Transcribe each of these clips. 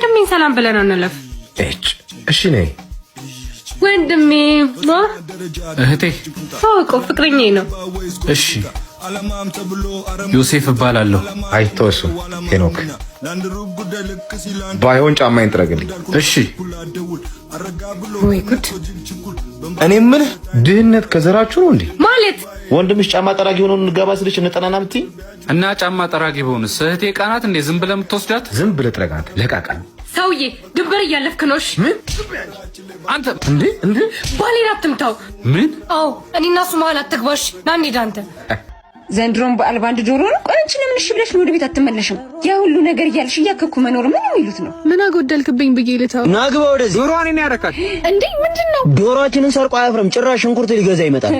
ወንድሜን ሰላም ብለን እንለፍ። እሺ ነይ ወንድሜ እህቴ ታውቆ ፍቅረኛዬ ነው። እሺ ዮሴፍ እባላለሁ። አይተወሱ ሄኖክ ባይሆን ጫማዬን ጥረግልኝ። እሺ ወይ ጉድ! እኔ ምን ድህነት ከዘራችሁ ነው እንዴ? ማለት ወንድምሽ ጫማ ጠራጊ ሆኖ እንገባ ስልሽ እንጠናና ብትይ እና ጫማ ጠራጊ በሆንስ እህቴ ቃናት እንዴ? ዝም ብለህ የምትወስዳት? ዝም ብለህ ጥረጋት። ለቃቃ ሰውዬ ድንበር እያለፍክ ነው። እሺ ምን አንተ እንዴ ባሌን አትምታው። ምን? አዎ እኔና እሱ መሀል አትግባሽ። ና እንሂድ። አንተ ዘንድሮም በዓል ባንድ ዶሮ ነው። ቆይ አንቺ ለምን እሺ ብለሽ ወደ ቤት አትመለሽም? ያ ሁሉ ነገር እያልሽ እያከኩ መኖር ምን የሚሉት ነው? ምን አጎደልክብኝ ብዬ ልተው? ናግባ ወደዚህ። ዶሮዋን እኔ ያረካት እንዴ? ምንድነው? ዶሮአችንን ሰርቆ አያፍርም። ጭራሽ ሽንኩርት ሊገዛ ይመጣል።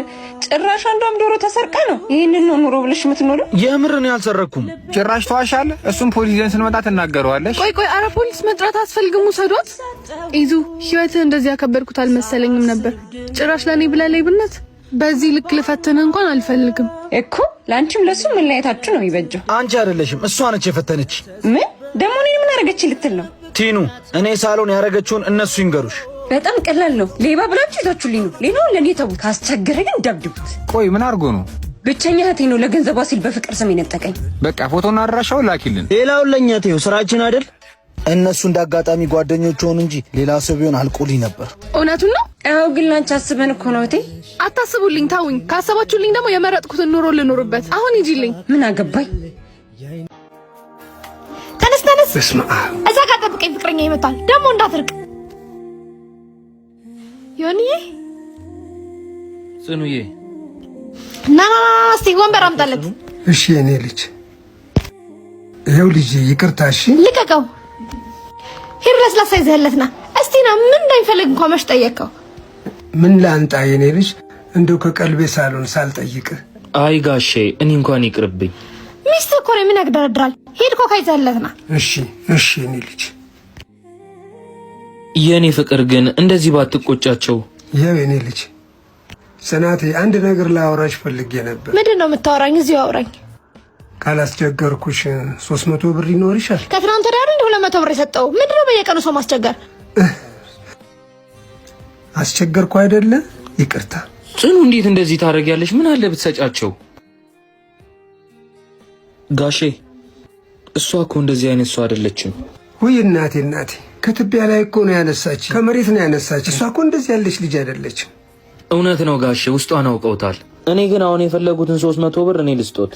ጭራሽ አንዷም ዶሮ ተሰርቃ ነው ይሄንን ነው ኑሮ ብለሽ የምትኖረው? የምር ነው ያልሰረኩም። ጭራሽ ተዋሻለህ። እሱም ፖሊስ ይዘን ስንመጣ ትናገረዋለሽ። ቆይ አረ ፖሊስ መጥራት አስፈልግም። ውሰዷት። ይዙ ህይወትህ እንደዚህ ያከበርኩት አልመሰለኝም ነበር። ጭራሽ ለኔ ብላ ሌብነት በዚህ ልክ ልፈትንህ እንኳን አልፈልግም እኮ። ላንቺም ለሱም መለያየታችሁ ነው ይበጀው። አንቺ አይደለሽም እሷ ነች የፈተነች። ምን ደሞ እኔን ምን አደረገች ልትል ነው? ቲኑ እኔ ሳሎን ያረገችውን እነሱ ይንገሩሽ። በጣም ቀላል ነው። ሌባ ብላችሁ ይዛችሁልኝ ነው። ሌላውን ለኔ ተውት። ካስቸገረ ግን ደብድቡት። ቆይ ምን አድርጎ ነው? ብቸኛ እህቴ ነው ለገንዘቧ ሲል በፍቅር ስም የነጠቀኝ። በቃ ፎቶና አድራሻውን ላኪልን። ሌላውን ለኛ ተይው፣ ስራችን አይደል? እነሱ እንዳጋጣሚ ጓደኞች ሆኑ እንጂ ሌላ ሰው ቢሆን አልቆልኝ ነበር። እውነቱን ነው። አዎ ግን ላንቺ አስበን እኮ ነው እህቴ። አታስቡልኝ፣ ታውኝ። ካሰባችሁልኝ ደግሞ የመረጥኩትን ኑሮ ልኖርበት። አሁን ሂጂልኝ። ምን አገባኝ? ተነስ። በስመ አብ። እዛ ጋር ጠብቀኝ፣ ፍቅረኛ ይመጣል። ደግሞ እንዳትርቅ። ዮኒዬ ጽኑዬ ና እስቲ ወንበር አምጣለት። እሺ የኔ ልጅ ይኸው ልጅ ይቅርታ። እሺ ልቀቀው። ሂድ ለስላሳ ይዘህለት ና። እስቲ ና። ምን እንደሚፈልግ እንኳን መች ጠየቅከው? ምን ላንጣ የኔ ልጅ? እንደው ከቀልቤ ሳሎን ሳልጠይቅ። አይ ጋሼ እኔ እንኳን ይቅርብኝ። ሚስት እኮ ነው። ምን ያግደረድራል? ሂድ ኮካ ይዘህለት ና። እሺ የኔ ልጅ። የኔ ፍቅር ግን እንደዚህ ባትቆጫቸው። ይኸው የኔ ልጅ ጽናቴ፣ አንድ ነገር ላወራሽ ፈልጌ ነበር። ምንድን ነው የምታወራኝ? እዚሁ አውራኝ። ካላስቸገርኩሽ 300 ብር ይኖርሻል? ከትናንት ወዲያ አይደል 200 ብር የሰጠው? ምንድን ነው በየቀኑ ሰው ማስቸገር? አስቸገርኩ አይደለ? ይቅርታ። ጽኑ እንዴት እንደዚህ ታደርጊያለሽ? ምን አለ ብትሰጫቸው? ጋሼ እሷ እኮ እንደዚህ አይነት ሰው አይደለችም። ውይ እናቴ ከትቢያ ላይ እኮ ነው ያነሳች፣ ከመሬት ነው ያነሳች። እሷ እኮ እንደዚህ ያለች ልጅ አይደለችም። እውነት ነው ጋሼ፣ ውስጧን አውቀውታል። እኔ ግን አሁን የፈለጉትን 300 ብር እኔ ልስጦት።